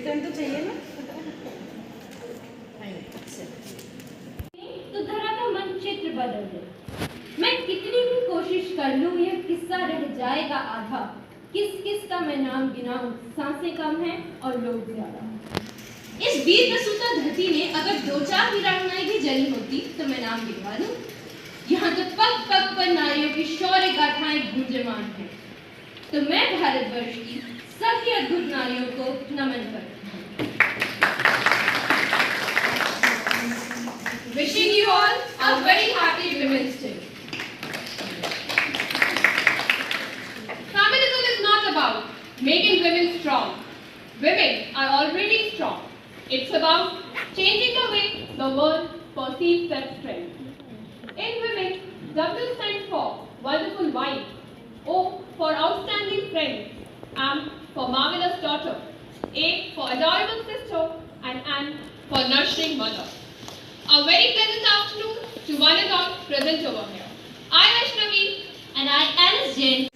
Return तो चाहिए ना। तो धरा का मन चित्र बदल दे। मैं कितनी भी कोशिश कर लूं यह किस्सा रह जाएगा आधा। किस किस का मैं नाम गिनाऊं, सांसें कम हैं और लोग ज्यादा। इस वीर प्रसूता धरती ने अगर 2-4 वीरांगनाएं भी जली होती तो मैं नाम गिनवा दूं। यहाँ तो पग पग पर नारियों की शौर्य गाथाएं गूंजमान हैं। तो मैं भारतवर्ष की सभी अद्भुत नारियों को नमन करती हूँ। Wishing you all a very happy Women's Day. Feminism is not about making women strong. Women are already strong. It's about changing the way the world perceives their strength. In women, W stands for wonderful wife, O for outstanding friend, M for marvelous daughter, A for adorable sister, and N for nurturing mother. A very pleasant afternoon to one and all present over here. I, Vaishnavi, And I, Alice Jane.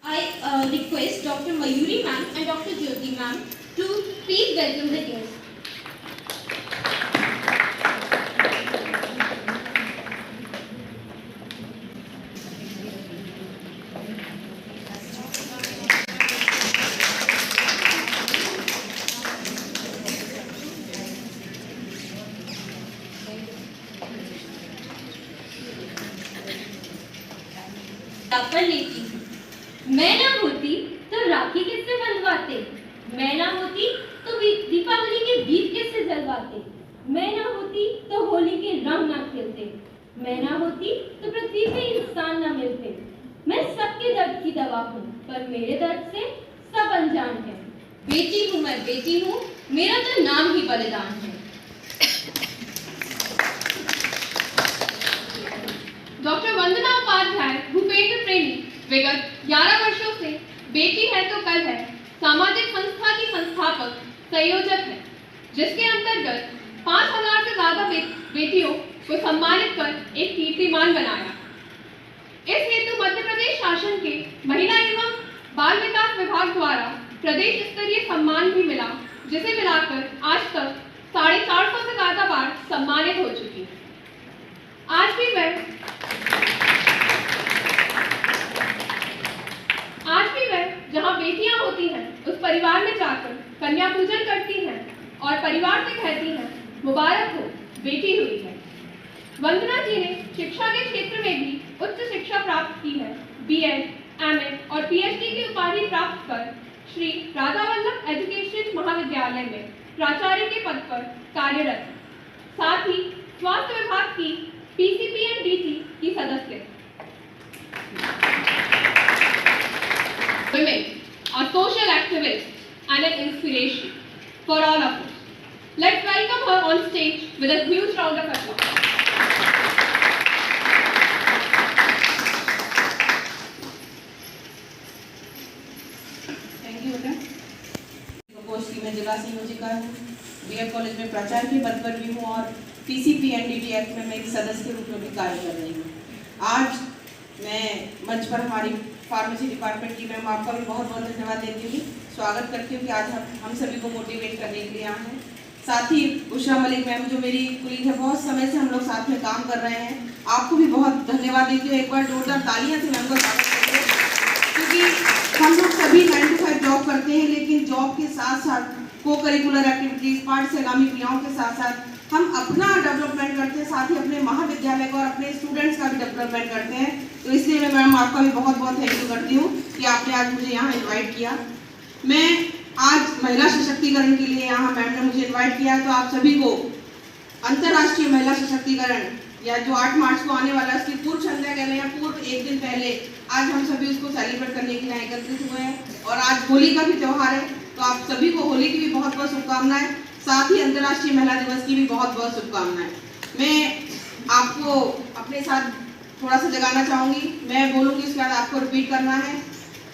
I request Dr. Mayuri ma'am and Dr. Jyoti ma'am to please welcome the guests. पर लेती हूँ। मैं ना होती तो राखी किससे बंधवाते, मैं ना होती तो दीपावली के दीप किससे जलवाते, मैं ना होती तो होली के रंग ना खेलते, मैं ना होती तो पृथ्वी पे इंसान ना मिलते। मैं सबके दर्द की दवा हूँ पर मेरे दर्द से सब अनजान है। बेटी हूँ मैं बेटी हूँ, मेरा तो नाम ही बलिदान है। डॉक्टर वंदना उपाध्याय भूपेंद्र प्रेमी विगत 11 वर्षों से बेटी है तो कल है सामाजिक संस्था की संस्थापक संयोजक है, जिसके अंतर्गत 5000 से ज्यादा बेटियों को सम्मानित कर एक कीर्तिमान बनाया। इस हेतु मध्य प्रदेश शासन के महिला एवं बाल विकास विभाग द्वारा प्रदेश स्तरीय सम्मान भी मिला, जिसे मिलाकर आज तक 450 से ज्यादा बार सम्मानित हो चुकी है। आज भी वह जहां बेटियां होती हैं उस परिवार में जाकर कन्या पूजन करती हैं और परिवार से कहती हैं मुबारक हो बेटी हुई है। वंदना जी ने शिक्षा के क्षेत्र में भी उच्च शिक्षा प्राप्त की है। BEd, MA और PhD की उपाधि प्राप्त कर श्री राजा वल्लभ एजुकेशन महाविद्यालय में प्राचार्य के पद पर कार्यरत है। साथ ही स्वास्थ्य विभाग की PCPNDT की सदस्य। Women are social activists and an inspiration for all of us. Let's welcome her on stage with a huge round of applause. Thank you बेटा। पोस्ट की मैं जिला संयोजिका हूँ, BEd कॉलेज में प्राचार्य के पद पर भी हूँ और PCPNDT एक्ट में मैं एक सदस्य के रूप में भी कार्य कर रही हूँ। आज मैं मंच पर हमारी फार्मेसी डिपार्टमेंट की मैम आपका भी बहुत बहुत धन्यवाद देती हूँ, स्वागत करती हूँ कि आज हम सभी को मोटिवेट करने के लिए आए हैं। साथ ही उषा मलिक मैम जो मेरी कुलीग है, बहुत समय से हम लोग साथ में काम कर रहे हैं, आपको भी बहुत धन्यवाद देती हूँ। एक बार जोरदार तालियां से मैम को स्वागत करते हैं, क्योंकि हम लोग सभी 9 to 5 जॉब करते करते हैं, लेकिन जॉब के साथ साथ को करिकुलर एक्टिविटीज, पाठ से आगामी क्रियाओं के साथ साथ हम अपना डेवलपमेंट करते हैं, साथ ही अपने महाविद्यालय का और अपने स्टूडेंट्स का भी डेवलपमेंट करते हैं। तो इसलिए मैं मैम आपका भी बहुत बहुत थैंक यू करती हूँ कि आपने आज मुझे यहाँ इन्वाइट किया। मैं आज महिला सशक्तिकरण के लिए यहाँ मैम ने मुझे इन्वाइट किया, तो आप सभी को अंतर्राष्ट्रीय महिला सशक्तिकरण या जो 8 मार्च को आने वाला है उसकी पूर्व संध्या कह रहे हैं, पूर्व एक दिन पहले आज हम सभी उसको सेलिब्रेट करने के लिए एकत्रित हुए हैं। और आज होली का भी त्यौहार है, तो आप सभी को होली की भी बहुत बहुत शुभकामनाएं, साथ ही अंतर्राष्ट्रीय महिला दिवस की भी बहुत बहुत शुभकामनाएं। मैं आपको अपने साथ थोड़ा सा जगाना चाहूंगी, मैं बोलूंगी उसके बाद आपको रिपीट करना है।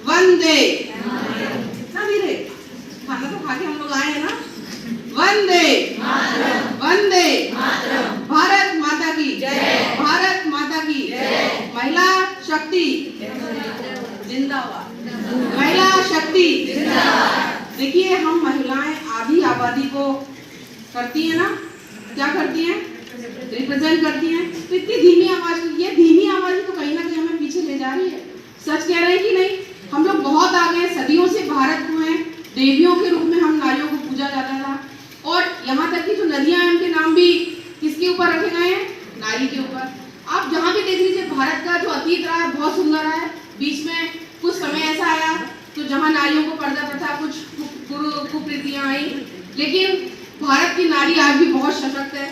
वंदे ना धीरे, खाना तो खा के हम लोग आए हैं ना। वंदे वंदे भारत माता की जय, भारत माता की जय। महिला शक्ति जिंदाबाद, महिला शक्ति जिंदाबाद। देखिए हम महिलाएं आधी आबादी को करती हैं ना, क्या करती हैं, रिप्रेजेंट करती हैं। तो इतनी धीमी आवाज, ये धीमी आवाज तो कहीं ना कहीं हमें पीछे ले जा रही है। सच कह रहे हैं कि नहीं, हम लोग बहुत आगे, सदियों से भारत में देवियों के रूप में हम नारियों को पूजा जाता था, और यहाँ तक कि जो नदियां हैं उनके नाम भी किसके ऊपर रखे गए हैं, नारी के ऊपर। आप जहाँ भी देख लीजिए, भारत का जो अतीत रहा है बहुत सुंदर रहा है। बीच में कुछ समय ऐसा आया तो जहाँ नारियों को पर्दा प्रथा, कुछ कुप्रीतियाँ आई, लेकिन भारत की नारी आज भी बहुत सशक्त है।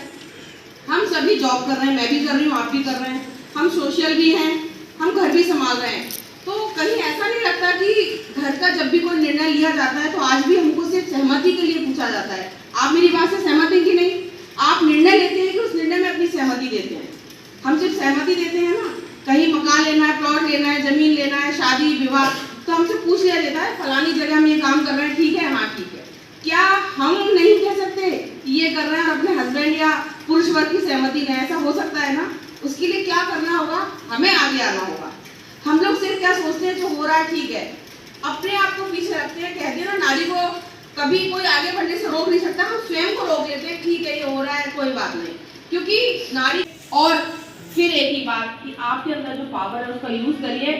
हम सभी जॉब कर रहे हैं, मैं भी कर रही हूँ, आप भी कर रहे हैं, हम सोशल भी हैं, हम घर भी संभाल रहे हैं। तो कहीं ऐसा नहीं लगता कि घर का जब भी कोई निर्णय लिया जाता है तो आज भी हमको सिर्फ सहमति के लिए पूछा जाता है। आप मेरी बात से सहमत हैं कि नहीं? आप निर्णय लेते हैं कि उस निर्णय में अपनी सहमति देते हैं। हम सिर्फ सहमति देते हैं ना, कहीं मकान लेना है, प्लॉट लेना है, जमीन लेना है, शादी विवाह, तो हमसे पूछ लिया जाता है फलानी जगह हम ये काम कर रहे हैं, ठीक है, हाँ ठीक है। क्या हम नहीं कह सकते ये कर रहे हैं और अपने हस्बैंड या पुरुष वर्ग की सहमति नहीं? ऐसा हो सकता है ना? उसके लिए क्या करना होगा, हमें आगे आना होगा। हम लोग सिर्फ क्या सोचते हैं, जो हो रहा है ठीक है, अपने आप को पीछे रखते हैं। कहते हैं ना, नारी को कभी कोई आगे बढ़ने से रोक नहीं सकता, हम स्वयं को रोक लेते हैं, ठीक है ये हो रहा है कोई बात नहीं, क्योंकि नारी। और फिर एक ही बात कि आपके अंदर जो पावर है उसका यूज करिए,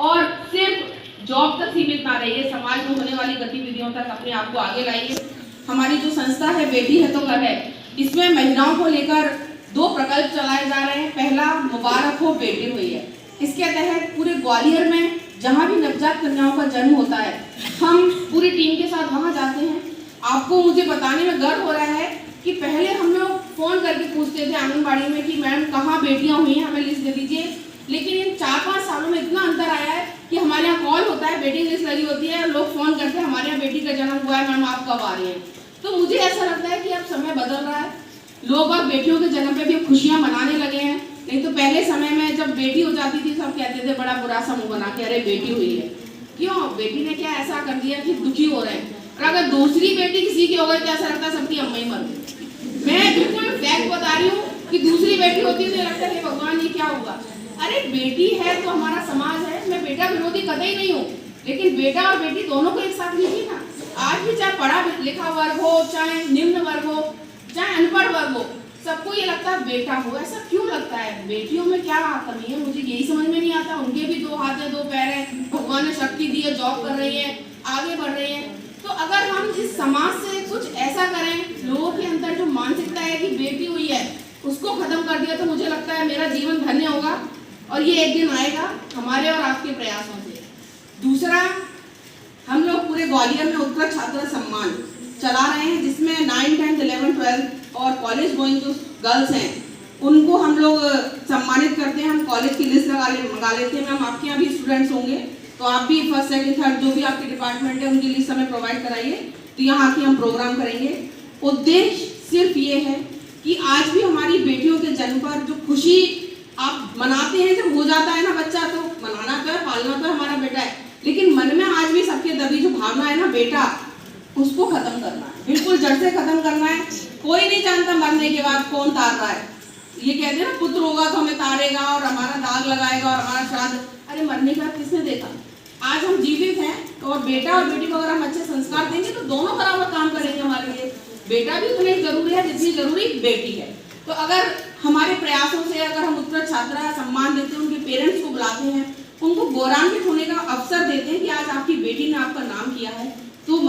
और सिर्फ जॉब तक सीमित ना रहिए, समाज में होने वाली गतिविधियों तक अपने आप को आगे लाइए। हमारी जो संस्था है बेटी है तो कब है, इसमें महिलाओं को लेकर 2 प्रकल्प चलाए जा रहे हैं। पहला, मुबारक हो बेटी हुई है। इसके तहत पूरे ग्वालियर में जहाँ भी नवजात कन्याओं का जन्म होता है, हम पूरी टीम के साथ वहाँ जाते हैं। आपको मुझे बताने में गर्व हो रहा है कि पहले हम लोग फ़ोन करके पूछते थे आंगनबाड़ी में कि मैडम कहाँ बेटियाँ हुई हैं, हमें लिस्ट दे दीजिए। लेकिन इन 4-5 सालों में इतना अंतर आया है कि हमारे यहाँ कॉल होता है, वेटिंग लिस्ट लगी होती है, लोग फ़ोन करते हैं हमारे यहाँ बेटी का जन्म हुआ है मैम, आप कब आ रही हैं। तो मुझे ऐसा लगता है कि अब समय बदल रहा है, लोग अब बेटियों के जन्म पे भी खुशियाँ मनाने लगे हैं। नहीं तो पहले समय में जब बेटी हो जाती थी सब कहते थे बड़ा बुरा सा मुंह बना के, अरे बेटी हुई है, क्यों, बेटी ने क्या ऐसा कर दिया कि दुखी हो रहे हैं। और अगर दूसरी बेटी किसी की हो गई तो ऐसा लगता है सबकी अम्मा ही मर गई। मैं बिल्कुल फैक्ट बता रही हूँ कि दूसरी बेटी होती है तो लगता है भगवान ये क्या हुआ। अरे बेटी है तो हमारा समाज है, मैं बेटा विरोधी कतई नहीं हूँ, लेकिन बेटा और बेटी दोनों को एक साथ लीजिए ना। आज भी चाहे पढ़ा लिखा वर्ग हो, चाहे निम्न वर्ग हो, चाहे अनपढ़ वर्ग हो, सबको ये लगता है बेटा हो। ऐसा क्यों लगता है? बेटियों में क्या कमी है, मुझे यही समझ में नहीं आता। उनके भी 2 हाथ है, 2 पैर है, भगवान ने शक्ति दी है, जॉब कर रही है, आगे बढ़ रही है। तो अगर हम इस समाज से कुछ ऐसा करें, लोगों के अंदर जो मानसिकता है कि बेटी हुई है उसको खत्म कर दिया, तो मुझे लगता है मेरा जीवन धन्य होगा। और ये एक दिन आएगा हमारे और आपके प्रयासों से। दूसरा, हम लोग पूरे ग्वालियर में उत्कृष्ट छात्र सम्मान चला रहे हैं, जिसमें 9, 10, 11, 12 और कॉलेज गोइंग जो गर्ल्स हैं उनको हम लोग सम्मानित करते हैं। हम कॉलेज की लिस्ट मंगा लेते हैं। मैम आपके यहाँ भी स्टूडेंट्स होंगे, तो आप भी फर्स्ट, सेकंड, थर्ड जो भी आपके डिपार्टमेंट है उनकी लिस्ट हमें प्रोवाइड कराइए, तो यहाँ आके हम प्रोग्राम करेंगे। उद्देश्य सिर्फ ये है कि आज भी हमारी बेटियों के जन्म पर जो खुशी आप मनाते हैं, जब हो जाता है ना बच्चा, तो मनाना तो है, पालना तो हमारा बेटा है, लेकिन मन में आज भी सबके दबी जो भावना है ना बेटा, उसको खत्म करना है, बिल्कुल जड़ से खत्म करना है। कोई नहीं जानता मरने के बाद कौन तार रहा है। ये कहते हैं ना पुत्र होगा तो हमें तारेगा और हमारा दाग लगाएगा और हमारा श्राद्ध। अरे मरने के बाद किसने देखा? आज हम जीवित हैं, तो और बेटा और बेटी को अगर हम अच्छे संस्कार देंगे तो दोनों बराबर काम करेंगे हमारे लिए। बेटा भी उतना ही जरूरी है जितनी जरूरी बेटी है। तो अगर हमारे प्रयासों से अगर हम उत्कृष्ट छात्रा सम्मान देते हैं, उनके पेरेंट्स को बुलाते हैं, उनको गौरवान्वित होने का अवसर देते हैं कि आज आपकी बेटी ने आपका नाम किया है, तो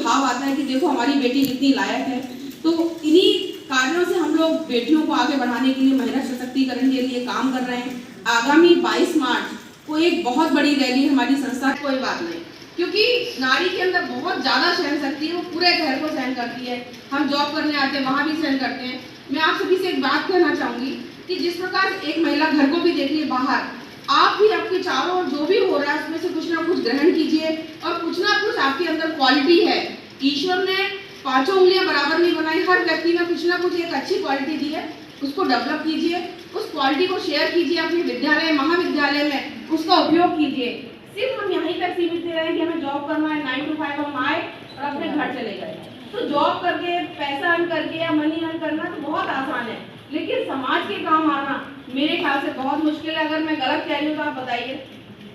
भाव आता है कि देखो हमारी बेटी कितनी लायक है। तो इन्हीं कार्यों से हम लोग बेटियों को आगे बढ़ाने के लिए, महिला सशक्तिकरण के लिए काम कर रहे हैं। आगामी 22 मार्च को एक बहुत बड़ी रैली हमारी संस्था, कोई बात नहीं, क्योंकि नारी के अंदर बहुत ज़्यादा सहन शक्ति है, वो पूरे घर को सहन करती है। हम जॉब करने आते हैं, वहाँ भी सहन करते हैं। मैं आप सभी से एक बात कहना चाहूँगी कि जिस प्रकार एक महिला घर को भी देख रही है बाहर, आप भी आपके चारों ओर जो भी हो रहा है उसमें से कुछ ना कुछ ग्रहण कीजिए और कुछ ना कुछ आपके अंदर क्वालिटी है। ईश्वर ने 5 उंगलियां बराबर नहीं बनाई, हर व्यक्ति में कुछ ना कुछ एक अच्छी क्वालिटी दी है, उसको डेवलप कीजिए, उस क्वालिटी को शेयर कीजिए अपने विद्यालय महाविद्यालय में, उसका उपयोग कीजिए। सिर्फ हम यहीं तक सीमित नहीं रहे कि हमें जॉब करना है, 9 to 5 हम आए और अपने घर चले गए। तो जॉब करके पैसा अर्न करके या मनी अर्न करना तो बहुत आसान है, लेकिन समाज के काम आना मेरे ख्याल से बहुत मुश्किल है। अगर मैं गलत कह रही हूँ तो आप बताइए,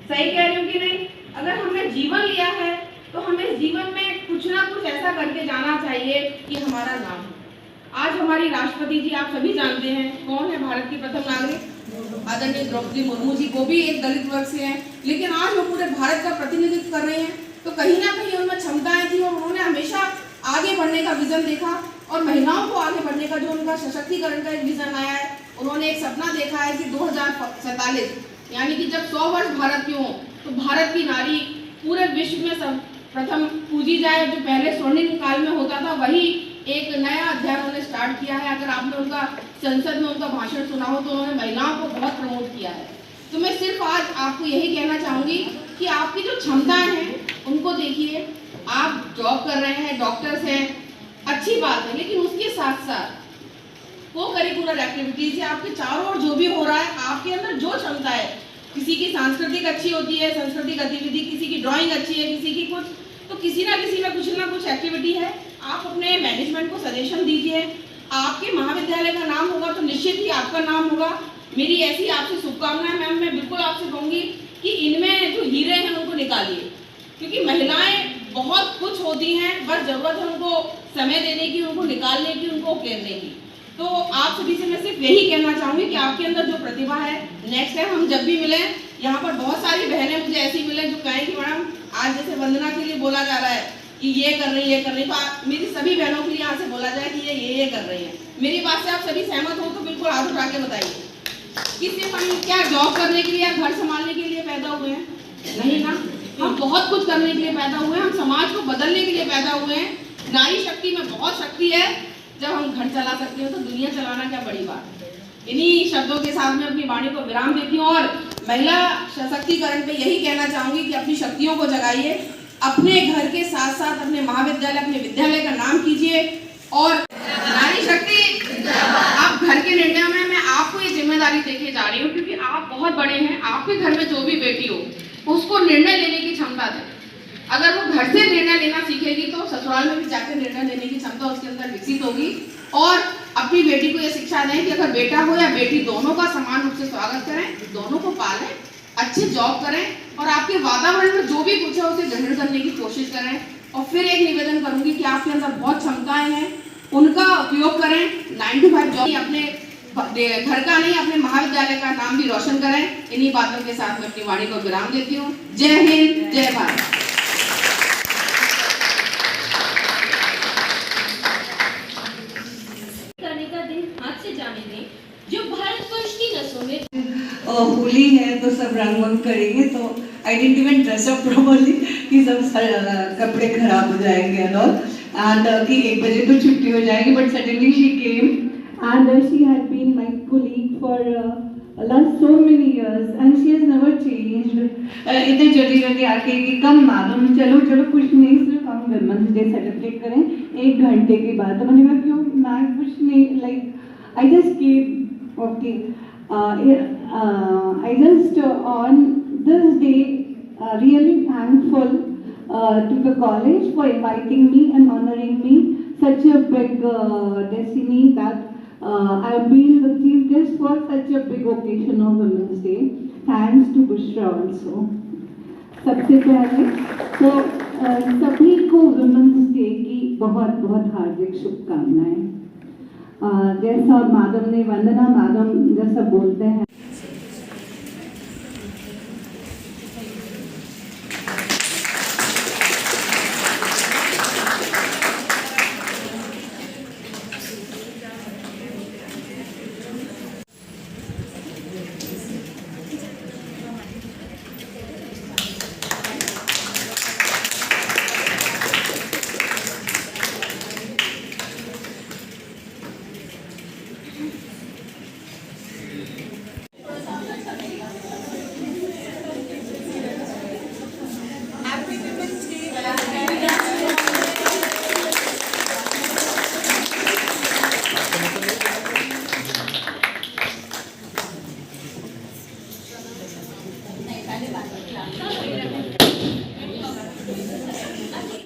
सही कह रही हूँ कि नहीं? अगर हमने जीवन लिया है तो हमें जीवन में कुछ ना कुछ ऐसा करके जाना चाहिए कि हमारा नाम हो। आज हमारी राष्ट्रपति जी आप सभी जानते हैं कौन है, भारत की प्रथम नागरिक आदरणीय द्रौपदी मुर्मू जी, वो भी एक दलित वर्ग से हैं, लेकिन आज वो पूरे भारत का प्रतिनिधित्व कर रहे हैं। तो कहीं ना कहीं उनमें क्षमताएं थी और उन्होंने हमेशा आगे बढ़ने का विजन देखा और महिलाओं को आगे बढ़ने का जो उनका सशक्तिकरण का एक विजन आया है, उन्होंने एक सपना देखा है कि 2047 यानी कि जब 100 वर्ष भारत के हों तो भारत की नारी पूरे विश्व में सब प्रथम पूजी जाए। जो पहले स्वर्णिम काल में होता था वही एक नया अध्याय उन्होंने स्टार्ट किया है। अगर आपने उनका संसद में उनका भाषण सुना हो तो उन्होंने महिलाओं को बहुत प्रमोट किया है। तो मैं सिर्फ आज आपको यही कहना चाहूँगी कि आपकी जो क्षमताएं हैं उनको देखिए। आप जॉब कर रहे हैं, डॉक्टर्स हैं, अच्छी बात है, लेकिन उसके साथ साथ को करिकुलर एक्टिविटीज है, आपके चारों ओर जो भी हो रहा है, आपके अंदर जो क्षमता है, किसी की सांस्कृतिक अच्छी होती है, सांस्कृतिक गतिविधि, किसी की ड्राइंग अच्छी है, किसी की कुछ, तो किसी ना किसी में कुछ ना कुछ एक्टिविटी है। आप अपने मैनेजमेंट को सजेशन दीजिए। आपके महाविद्यालय का नाम होगा तो निश्चित ही आपका नाम होगा। मेरी ऐसी आपसे शुभकामनाएं मैम। मैं बिल्कुल आपसे कहूँगी कि इनमें जो हीरे हैं उनको निकालिए, क्योंकि महिलाएं बहुत कुछ होती हैं, बस जरूरत है उनको समय देने की, उनको निकालने की, उनको उकेरने की। तो आप सभी से मैं सिर्फ यही कहना चाहूँगी कि आपके अंदर जो प्रतिभा है, नेक्स्ट टाइम हम जब भी मिलें, यहाँ पर बहुत सारी बहनें मुझे ऐसी मिले जो कहें कि मैडम आज जैसे वंदना के लिए बोला जा रहा है कि ये कर रही है, ये कर रही है, तो मेरी सभी बहनों के लिए यहाँ से बोला जाए कि ये कर रही है। मेरी बात से आप सभी सहमत हो तो बिल्कुल हाथ उठा के बताइए कि सिर्फ हम क्या जॉब करने के लिए या घर संभालने के लिए पैदा हुए हैं? नहीं ना, हम बहुत कुछ करने के लिए पैदा हुए हैं, हम समाज को बदलने के लिए पैदा हुए हैं। नारी शक्ति में बहुत शक्ति है। जब हम घर चला सकते हो तो दुनिया चलाना क्या बड़ी बात है। इन्हीं शब्दों के साथ में अपनी वाणी को विराम देती हूँ और महिला सशक्तिकरण पे यही कहना चाहूंगी कि अपनी शक्तियों को जगाइए, अपने घर के साथ साथ अपने महाविद्यालय, अपने विद्यालय का नाम कीजिए। और नारी शक्ति, आप घर के निर्णयों में मैं आपको ये जिम्मेदारी देके जा रही हूँ, क्योंकि आप बहुत बड़े हैं। आपके घर में जो भी बेटी हो उसको निर्णय लेने की क्षमता दें। अगर वो घर से निर्णय लेना सीखेगी तो ससुराल में भी जाकर निर्णय लेने की क्षमता उसके अंदर विकसित होगी। और अपनी बेटी को ये शिक्षा दें कि अगर बेटा हो या बेटी, दोनों का समान रूप से स्वागत करें, दोनों को पालें, अच्छे जॉब करें और आपके वातावरण में जो भी कुछ है उसे ग्रहण करने की कोशिश करें। और फिर एक निवेदन करूंगी कि आपके अंदर बहुत क्षमताएं हैं, उनका उपयोग करें। 9 to 5 जॉब अपने घर का नहीं, अपने महाविद्यालय का नाम भी रोशन करें। इन्हीं बातों के साथ मैं अपनी वाणी को विराम देती हूँ। जय हिंद, जय भारत। जो भारतवर्ष की नसों में होली है तो सब रंग वंग करेंगे, तो I didn't even dress up properly कि सब कपड़े खराब हो जाएंगे एंड कि 1 बजे तो छुट्टी हो जाएगी। But suddenly she came and she had been my colleague for last so many years and she has never changed. इतने जल्दी आके कि कम मैडम चलो कुछ नहीं, सिर्फ हम वुमेन्स डे सेलिब्रेट करें 1 घंटे की बात। तो मैंने कहा क्यों, मैं कुछ नहीं, like I just came, okay, I just on this day really thankful to the college for inviting me and honoring me, such a big destiny that I've been the chief guest for such a big occasion of Women's Day. Thanks to Bushra also. सबसे पहले तो सभी को women's day की बहुत बहुत हार्दिक शुभकामनाएं। जैसा मैडम ने, वंदना मैडम जैसा बोलते हैं